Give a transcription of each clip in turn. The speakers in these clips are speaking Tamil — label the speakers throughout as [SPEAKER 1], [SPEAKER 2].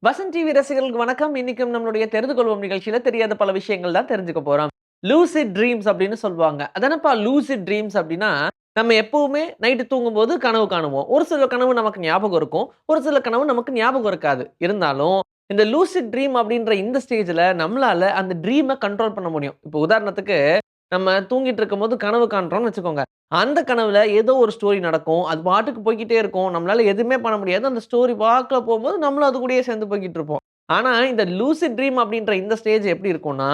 [SPEAKER 1] வசந்த் டிவி ரசிகர்களுக்கு வணக்கம். இன்னைக்கும் நம்மளுடைய தெரிந்து கொள்வோம் நிகழ்ச்சியில தெரியாத பல விஷயங்கள் தான் தெரிஞ்சுக்க போறோம். லூசிட் ட்ரீம்ஸ் அப்படின்னு சொல்லுவாங்க. அதானப்பா லூசிட் ட்ரீம்ஸ் அப்படின்னா, நம்ம எப்பவுமே நைட்டு தூங்கும்போது கனவு காணுவோம். ஒரு சில கனவு நமக்கு ஞாபகம் இருக்கும். ஒரு சில கனவு நமக்கு ஞாபகம் இருக்காது. இருந்தாலும் இந்த லூசிட் ட்ரீம் அப்படின்ற இந்த ஸ்டேஜ்ல நம்மளால அந்த ட்ரீம கண்ட்ரோல் பண்ண முடியும். இப்போ உதாரணத்துக்கு நம்ம தூங்கிட்டு இருக்கும்போது கனவு காண்றோம்னு வச்சுக்கோங்க. அந்த கனவுல ஏதோ ஒரு ஸ்டோரி நடக்கும். அது பாட்டுக்கு போய்க்கிட்டே இருக்கும். நம்மளால எதுவுமே பண்ண முடியாது. அந்த ஸ்டோரி வாக்குல போம்போது நம்மளும் அது கூடயே சேர்ந்து போய்க்கிட்டு இருப்போம். ஆனா, இந்த லூசிட் ட்ரீம் அப்படின்ற இந்த ஸ்டேஜ் எப்படி இருக்கும்னா,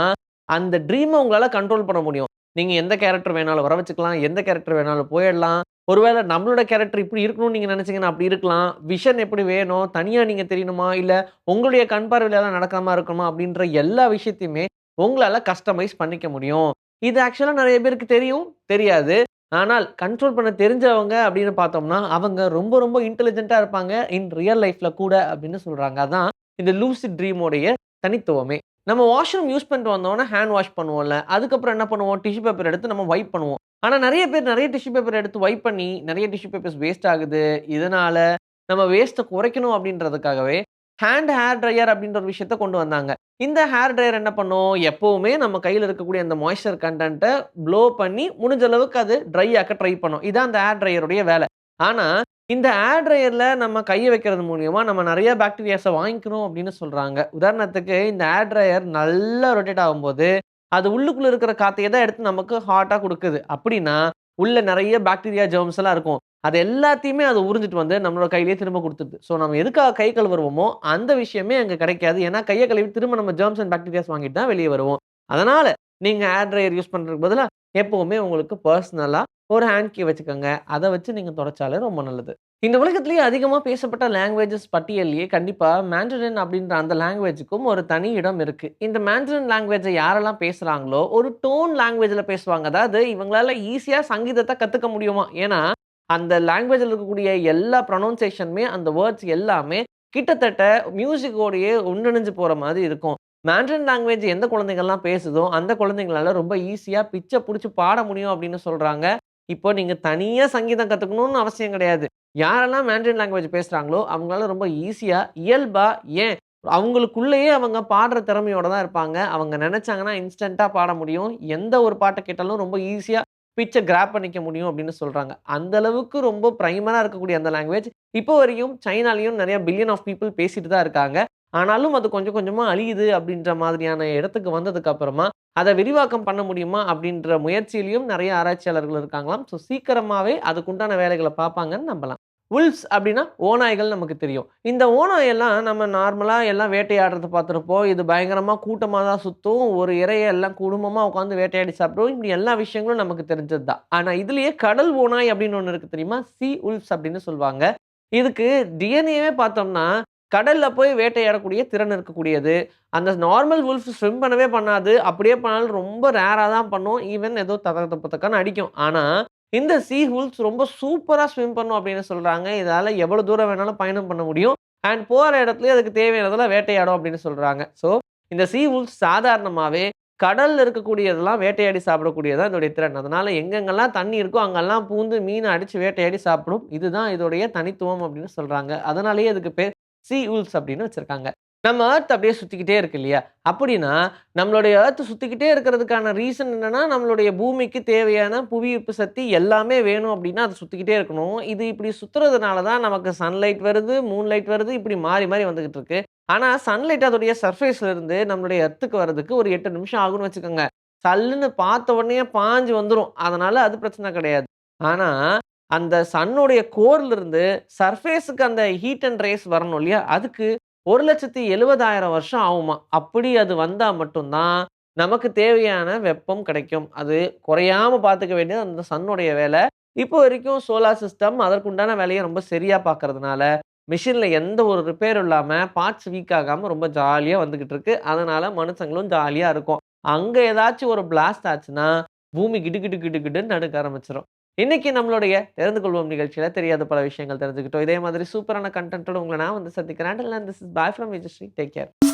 [SPEAKER 1] அந்த ட்ரீம்ம உங்களால கண்ட்ரோல் பண்ண முடியும். நீங்க எந்த கேரக்டர் வேணாலும் வர வச்சுக்கலாம். எந்த கேரக்டர் வேணாலும் போயிடலாம். ஒருவேள நம்மளோட கேரக்டர் இப்படி இருக்கணும்னு நீங்க நினைச்சீங்கன்னா அப்படி இருக்கலாம். விஷன் எப்படி வேணும்? தனியா நீங்க தெரியணுமா? இல்ல உங்களுடைய கண் பார்வையில தான் நடக்கிற மாரி இருக்கணுமா? அப்படின்ற எல்லா விஷயத்தையுமே உங்களால கஸ்டமைஸ் பண்ணிக்க முடியும். இது ஆக்சுவலா நெறைய பேருக்கு தெரியும், தெரியாது. ஆனால் கண்ட்ரோல் பண்ண தெரிஞ்சவங்க அப்படின்னு பார்த்தோம்னா, அவங்க ரொம்ப ரொம்ப இன்டெலிஜென்ட்டா இருப்பாங்க. இன் ரியல் லைஃப்ல கூட அப்படின்னு சொல்றாங்க. அதான் இந்த லூசிட் ட்ரீம் உடைய தனித்துவமே. நம்ம வாஷ்ரூம் யூஸ் பண்ணிட்டு வந்தோனே ஹேண்ட் வாஷ் பண்ணுவோம்ல. அதுக்கப்புறம் என்ன பண்ணுவோம்? டிஷ்யூ பேப்பர் எடுத்து நம்ம வைப் பண்ணுவோம். ஆனா நெறைய பேர் நெறைய டிஷ்யூ பேப்பர் எடுத்து வைப் பண்ணி, நெறைய டிஷ்யூ பேப்பர்ஸ் வேஸ்ட் ஆகுது. இதனால நம்ம வேஸ்ட்ட குறைக்கணும் அப்படின்றதுக்காகவே, ஹேர் ட்ரையர் அப்படின்ற ஒரு விஷயத்த கொண்டு வந்தாங்க. இந்த ஹேர் ட்ரையர் என்ன பண்ணும்? எப்பவுமே நம்ம கையில இருக்கக்கூடிய அந்த மாய்ஸ்சர் கன்டென்ட்ட ப்ளோ பண்ணி முடிஞ்ச அளவுக்கு அது ட்ரை ஆக்க ட்ரை பண்ணும். இதான் அந்த ஹேர் ட்ரையருடைய வேல. ஆனா, இந்த ஹேர் ட்ரையர்ல நம்ம கைய வைக்கிறது மூலியமா நம்ம நெறைய பாக்டீரியாஸ வாங்கிக்கிறோம் அப்படின்னு சொல்றாங்க. உதாரணத்துக்கு இந்த ஹேர் ட்ரையர் நல்லா ரொட்டேட் ஆகும்போது, அது உள்ளுக்குள்ள இருக்கிற காத்தையே தான் எடுத்து நமக்கு ஹாட்டா குடுக்குது. அப்படின்னா, உள்ள நெறைய பாக்டீரியா, ஜெர்ம்ஸ் எல்லாம் இருக்கும். அது எல்லாத்தையுமே அது உறிஞ்சிட்டு வந்து நம்மளோட கையிலேயே திரும்ப குடுத்துருது. ஸோ நம்ம எதுக்காக கை கழுவுறோமோ, அந்த விஷயமே அங்க கிடைக்காது. ஏன்னா கைய கழுவி திரும்ப நம்ம ஜெர்ம்ஸ் அண்ட் பாக்டீரியாஸ் வாங்கிட்டு தான் வெளிய வருவோம். அதனால நீங்க ஹேர் ட்ரையர் யூஸ் பண்றதுக்கு பதிலா, எப்பவுமே உங்களுக்கு பெர்சனலா ஒரு ஹேண்ட் கீ வச்சுக்கங்க. அத வச்சு நீங்க தொடச்சாலே ரொம்ப நல்லது. இந்த உலகத்திலேயே அதிகமா பேசப்பட்ட லாங்குவேஜஸ் பட்டியல்லயே கண்டிப்பா மாண்டரின் அப்படின்ற அந்த லாங்குவேஜ்க்கும் ஒரு தனி இடம் இருக்கு. இந்த மாண்டரின் லாங்குவேஜ யாரெல்லாம் பேசுறாங்களோ, ஒரு டோன் லாங்குவேஜ்ல பேசுவாங்க. அதாவது இவங்களால ஈஸியா சங்கீதத்த கத்துக்க முடியுமாம். ஏன்னா, அந்த லாங்குவேஜ்ல இருக்கக்கூடிய எல்லா ப்ரொனன்சியேஷனுமே அந்த வேர்ட்ஸ் எல்லாமே கிட்டத்தட்ட மியூசிக்கோடயே ஒன்றிணைஞ்சு போற மாதிரி இருக்கும். மாண்டரின் லாங்குவேஜ் எந்த குழந்தைகள்லாம் பேசுதோ, அந்த குழந்தைங்களால ரொம்ப ஈஸியா பிட்ச புடிச்சு பாட முடியும் அப்படின்னு சொல்றாங்க. இப்போ நீங்க தனியா சங்கீதம் கத்துக்கணும்னு அவசியம் கிடையாது. யாரெல்லாம் மாண்டரின் லாங்குவேஜ் பேசுறாங்களோ, அவங்களால ரொம்ப ஈஸியா, இயல்பா ஏன் அவங்களுக்குள்ளேயே அவங்க பாடுற திறமையோட தான் இருப்பாங்க. அவங்க நெனச்சாங்கன்னா இன்ஸ்டன்ட்டா பாட முடியும். எந்த ஒரு பாட்ட கேட்டாலும் ரொம்ப ஈஸியா பிட்ச கிராப் பண்ணிக்க முடியும் அப்படின்னு சொல்றாங்க. அந்த அளவுக்கு ரொம்ப பிரைமரா இருக்கக்கூடிய அந்த லாங்குவேஜ் இப்போ வரையும் சைனாலயும் நெறைய பில்லியன் ஆஃப் பீப்பிள் பேசிட்டு தான் இருக்காங்க. ஆனாலும் அது கொஞ்சம் கொஞ்சமா அழியுது அப்படின்ற மாதிரியான இடத்துக்கு வந்ததுக்கு அப்புறமா, அத விரிவாக்கம் பண்ண முடியுமா அப்படின்ற முயற்சியிலயும் நெறைய ஆராய்ச்சியாளர்கள் இருக்காங்களாம். ஸோ சீக்கிரமாவே அதுக்குண்டான வேலைகள பார்ப்பாங்கன்னு நம்பலாம். வுல்வ்ஸ் அப்படின்னா ஓநாய்கள் நமக்கு தெரியும். இந்த ஓநாய் எல்லாம் நம்ம நார்மலா எல்லாம் வேட்டையாடுறத பார்த்திருப்போம். இது பயங்கரமா கூட்டமா தான் சுத்தும். ஒரு இரைய எல்லாம் குடும்பமா உட்கார்ந்து வேட்டையாடி சாப்பிடும். இப்படி எல்லா விஷயங்களும் நமக்கு தெரிஞ்சது தான். ஆனா இதுலயே கடல் ஓநாய் அப்படின்னு ஒண்ணு இருக்கு தெரியுமா? சீ வுல்வ்ஸ் அப்படின்னு சொல்லுவாங்க. இதுக்கு டிஎன்ஏவே பார்த்தோம்னா, கடல்ல போய் வேட்டையாடக்கூடிய திறன் இருக்கக்கூடியது. அந்த நார்மல் வுல்ஃப் ஸ்விம் பண்ணவே பண்ணாது. அப்படியே பண்ணாலும் ரொம்ப ரேரா தான் பண்ணும். ஈவன் ஏதோ தக தப்பு தக்கன்னு அடிக்கும். ஆனா, இந்த சீ வுல்வ்ஸ் ரொம்ப சூப்பரா ஸ்விம் பண்ணும் அப்படின்னு சொல்றாங்க. இதால எவ்வளவு தூரம் வேணாலும் பயணம் பண்ண முடியும். அண்ட் போற இடத்துலயே அதுக்கு தேவையானதெல்லாம் வேட்டையாடும் அப்படின்னு சொல்றாங்க. ஸோ, இந்த சீ வுல்வ்ஸ் சாதாரணமாவே கடல்ல இருக்கக்கூடியதெல்லாம் வேட்டையாடி சாப்பிடக்கூடியது தான் இதோடைய திறன். அதனால எங்கெங்கெல்லாம் தண்ணி இருக்கோ, அங்கெல்லாம் பூந்து மீன அடிச்சு வேட்டையாடி சாப்பிடும். இதுதான் இதோடைய தனித்துவம் அப்படின்னு சொல்றாங்க. அதனாலேயே இதுக்கு பேர் சீ வுல்வ்ஸ் அப்படின்னு வச்சிருக்காங்க. நம்ம எர்த் அப்படியே சுத்திக்கிட்டே இருக்கு இல்லையா? அப்படின்னா, நம்மளுடைய எர்த் சுத்திக்கிட்டே இருக்கிறதுக்கான ரீசன் என்னன்னா, நம்மளுடைய பூமிக்கு தேவையான புவியீர்ப்பு சக்தி எல்லாமே வேணும் அப்படின்னா, அது சுத்திக்கிட்டே இருக்கணும். இது இப்படி சுத்துறதுனால தான் நமக்கு சன்லைட் வருது, மூன்லைட் வருது, இப்படி மாறி மாறி வந்துகிட்டு இருக்கு. ஆனா, சன்லைட் அதோடைய சர்ஃபேஸ்ல இருந்து நம்மளுடைய எர்த்துக்கு வர்றதுக்கு ஒரு 8 நிமிஷம் ஆகும்னு வச்சுக்கோங்க. சல்லுன்னு பார்த்த உடனேயே பாஞ்சு வந்துரும். அதனால அது பிரச்சனை கிடையாது. ஆனா, அந்த சன்னுடைய கோர்ல இருந்து சர்ஃபேஸ்க்கு அந்த ஹீட் அண்ட் ரேஸ் வரணும் இல்லையா? அதுக்கு 1,70,000 வருஷம் ஆகுமாம். அப்படி அது வந்தா மட்டும் தான், நமக்கு தேவையான வெப்பம் கிடைக்கும். அது குறையாம பார்த்துக்க வேண்டியது அந்த சன்னுடைய வேல. இப்போ வரைக்கும் சோலார் சிஸ்டம் அதற்குண்டான வேலைய ரொம்ப சரியா பார்க்கறதுனால, மெஷின்ல எந்த ஒரு ரிப்பேரும் இல்லாம, பார்ட்ஸ் வீக் ஆகாம ரொம்ப ஜாலியா வந்துகிட்டு இருக்கு. அதனால மனுஷங்களும் ஜாலியா இருக்கோம். அங்க ஏதாச்சும் ஒரு பிளாஸ்ட் ஆச்சுன்னா, பூமி கிடு கிடு கிடு கிடுன்னு நடுங்க ஆரம்பிச்சுரும். இன்னைக்கு நம்மளுடைய தெரிந்து கொள்வோம் நிகழ்ச்சியில தெரியாத பல விஷயங்கள் தெரிஞ்சுக்கிட்டோம். இதே மாதிரி சூப்பரான கன்டென்ட்டோட உங்கள நான் வந்து சந்திக்கிறேன். Until then this is bye from Vijayasri. Take care.